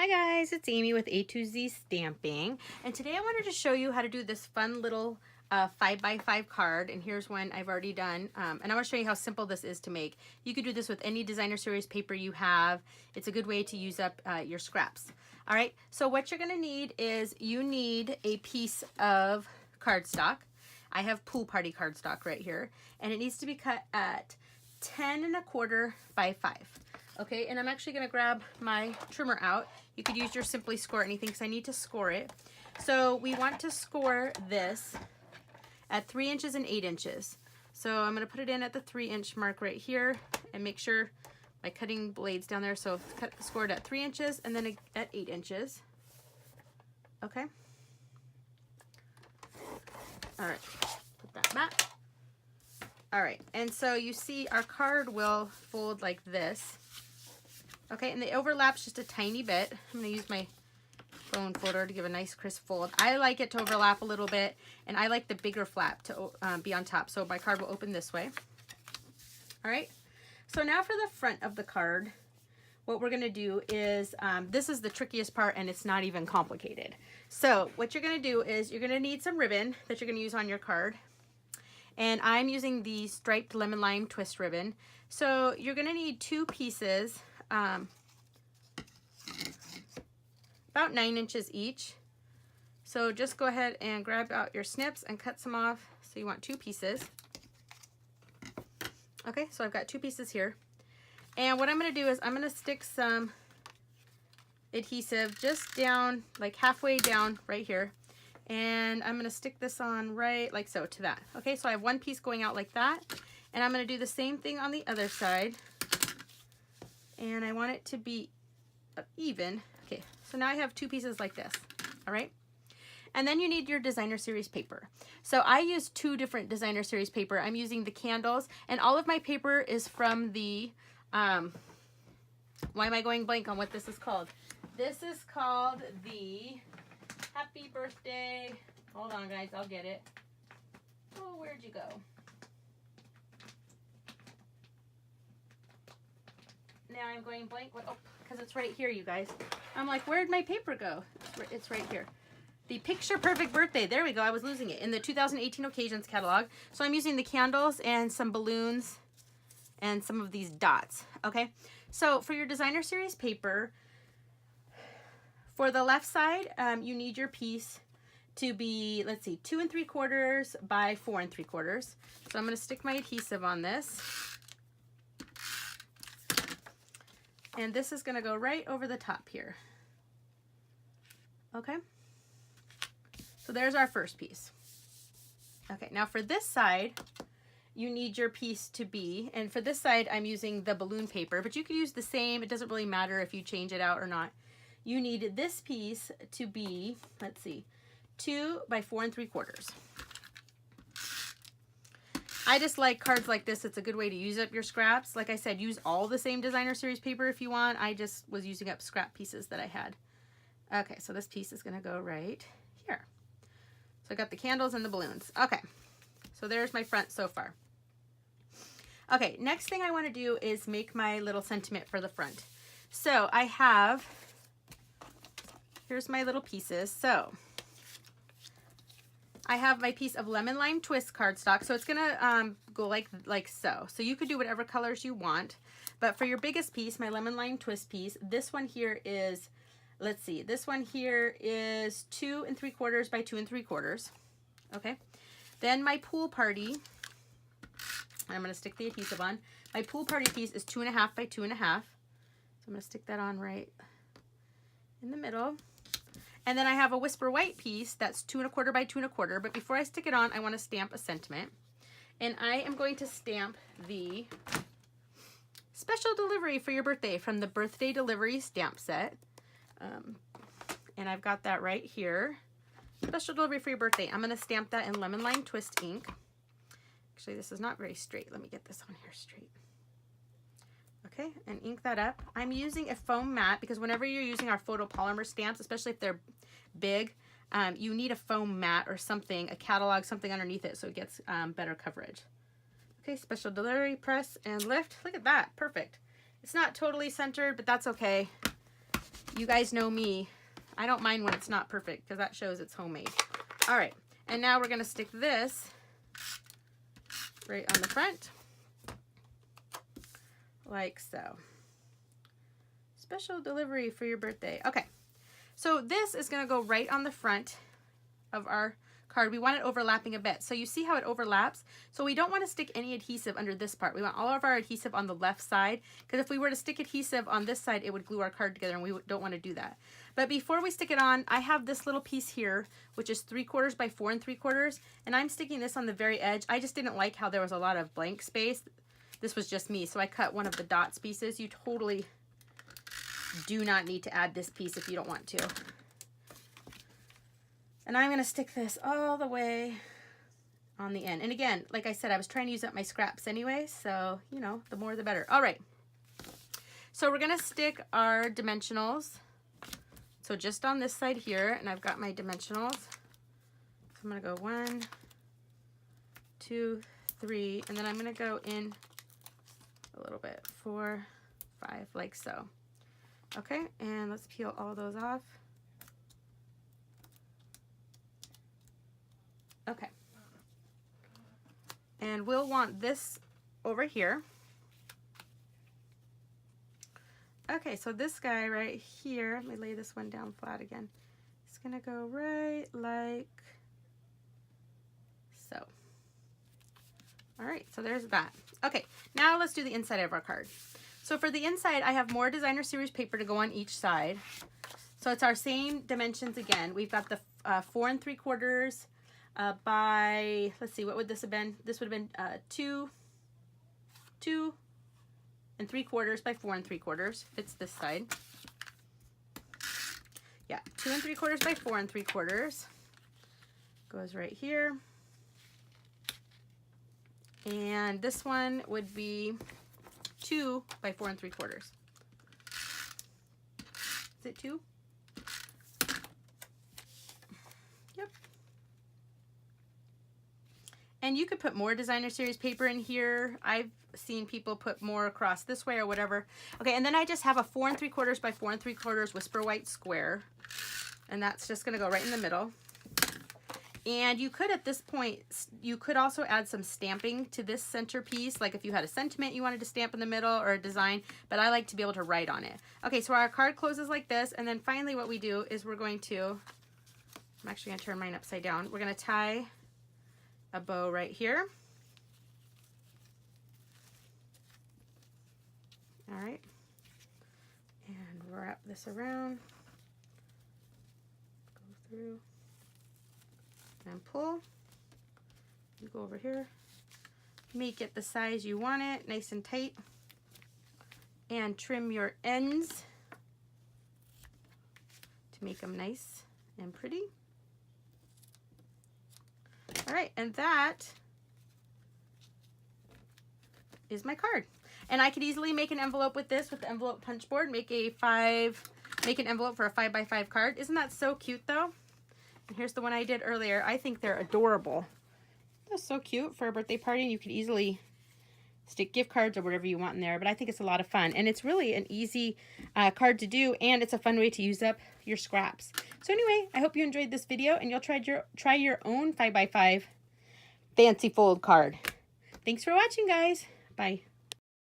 Hi guys, it's Amy with A to Z Stamping, and today I wanted to show you how to do this fun little 5x5 card. And here's one I've already done, and I want to show you how simple this is to make. You could do this with any designer series paper you have. It's a good way to use up your scraps. All right, so what you're going to need is you need a piece of cardstock. I have pool party cardstock right here, and it needs to be cut at 10 1/4 by 5. Okay, and I'm actually going to grab my trimmer out. You could use your Simply Score anything because I need to score it. So we want to score this at 3 inches and 8 inches. So I'm going to put it in at the 3-inch mark right here and make sure my cutting blade's down there. So score it at 3 inches and then at 8 inches. Okay. All right, put that back. All right, and so you see our card will fold like this. Okay, and the overlap's just a tiny bit. I'm going to use my phone folder to give a nice crisp fold. I like it to overlap a little bit, and I like the bigger flap to be on top. So my card will open this way. All right, so now for the front of the card, what we're going to do is, this is the trickiest part, and it's not even complicated. So what you're going to do is you're going to need some ribbon that you're going to use on your card. And I'm using the striped lemon lime twist ribbon. So you're going to need 2 pieces, about 9 inches each. So just go ahead and grab out your snips and cut some off. So you want 2 pieces. Okay, so I've got 2 pieces here. And what I'm going to do is I'm going to stick some adhesive just down, like halfway down right here. And I'm going to stick this on right like so to that. Okay, so I have 1 piece going out like that. And I'm going to do the same thing on the other side. And I want it to be even. Okay, so now I have 2 pieces like this. All right. And then you need your designer series paper. So I use 2 different designer series paper. I'm using the candles, and all of my paper is from the, why am I going blank on what this is called? This is called the Happy Birthday. Hold on, guys, I'll get it. Oh, where'd you go? Now I'm going blank. What? Oh, because it's right here, you guys. I'm like, where'd my paper go? It's right here. The Picture Perfect Birthday. There we go. I was losing it in the 2018 Occasions catalog. So I'm using the candles and some balloons and some of these dots. Okay. So for your designer series paper, for the left side, you need your piece to be, let's see, 2 3/4 by 4 3/4. So I'm going to stick my adhesive on this. And this is going to go right over the top here. Okay. So there's our first piece. Okay, now for this side, you need your piece to be, and for this side, I'm using the balloon paper, but you can use the same. It doesn't really matter if you change it out or not. You need this piece to be, let's see, 2 by 4 3/4. I just like cards like this. It's a good way to use up your scraps. Like I said, use all the same designer series paper if you want. I just was using up scrap pieces that I had. Okay, so this piece is going to go right here. So I got the candles and the balloons. Okay, so there's my front so far. Okay, next thing I want to do is make my little sentiment for the front. So I have, here's my little pieces. So I have my piece of lemon lime twist cardstock. So it's gonna go like so. So you could do whatever colors you want, but for your biggest piece, my lemon lime twist piece, this one here is, let's see, this one here is 2 3/4 by 2 3/4. Okay. Then my pool party, I'm gonna stick the adhesive on. My pool party piece is 2 1/2 by 2 1/2. So I'm gonna stick that on right in the middle. And then I have a Whisper White piece that's 2 1/4 by 2 1/4. But before I stick it on, I want to stamp a sentiment. And I am going to stamp the Special Delivery for Your Birthday from the Birthday Delivery stamp set. And I've got that right here. Special Delivery for Your Birthday. I'm going to stamp that in lemon lime twist ink. Actually, this is not very straight. Let me get this on here straight. Okay, and ink that up. I'm using a foam mat because whenever you're using our photopolymer stamps, especially if they're big, you need a foam mat or something, a catalog, something underneath it so it gets better coverage. Okay, Special Delivery, press and lift. Look at that, perfect. It's not totally centered, but that's okay. You guys know me. I don't mind when it's not perfect because that shows it's homemade. All right, and now we're gonna stick this right on the front, like so. Special delivery for your birthday. Okay, so this is gonna go right on the front of our card. We want it overlapping a bit. So you see how it overlaps? So we don't want to stick any adhesive under this part. We want all of our adhesive on the left side, because if we were to stick adhesive on this side, it would glue our card together, and we don't want to do that. But before we stick it on, I have this little piece here, which is 3/4 by 4 3/4, and I'm sticking this on the very edge. I just didn't like how there was a lot of blank space. This was just me, so I cut one of the dots pieces. You totally do not need to add this piece if you don't want to. And I'm going to stick this all the way on the end. And again, like I said, I was trying to use up my scraps anyway, so, you know, the more the better. All right. So we're going to stick our dimensionals. So just on this side here, and I've got my dimensionals. So I'm going to go 1, 2, 3, and then I'm going to go in a little bit, 4, 5, like so. Okay, and let's peel all those off. Okay, and we'll want this over here. Okay, so this guy right here, let me lay this one down flat again. It's gonna go right like so. All right, so there's that. Okay, now let's do the inside of our card. So for the inside, I have more designer series paper to go on each side. So it's our same dimensions again. We've got the 4 3/4 by, let's see, what would this have been? This would have been 2 3/4 by 4 3/4. It's this side. Yeah, 2 3/4 by 4 3/4. Goes right here. And this one would be 2 by 4 3/4. Is it 2? Yep. And you could put more designer series paper in here. I've seen people put more across this way or whatever. Okay, and then I just have a 4 3/4 by 4 3/4 whisper white square. And that's just gonna go right in the middle. And you could, at this point, you could also add some stamping to this centerpiece, like if you had a sentiment you wanted to stamp in the middle or a design, but I like to be able to write on it. Okay, so our card closes like this, and then finally what we do is we're going to, I'm actually going to turn mine upside down. We're going to tie a bow right here. All right, and wrap this around, go through, and pull. You go over here, make it the size you want it, nice and tight, and trim your ends to make them nice and pretty. All right, and that is my card. And I could easily make an envelope with this, with the envelope punch board, make an envelope for a 5 by 5 card. Isn't that so cute though? And here's the one I did earlier. I think they're adorable. They're so cute for a birthday party, and you could easily stick gift cards or whatever you want in there, but I think it's a lot of fun, and it's really an easy card to do, and it's a fun way to use up your scraps. So anyway, I hope you enjoyed this video, and you'll try your own 5 by 5 fancy fold card. Thanks for watching, guys. Bye.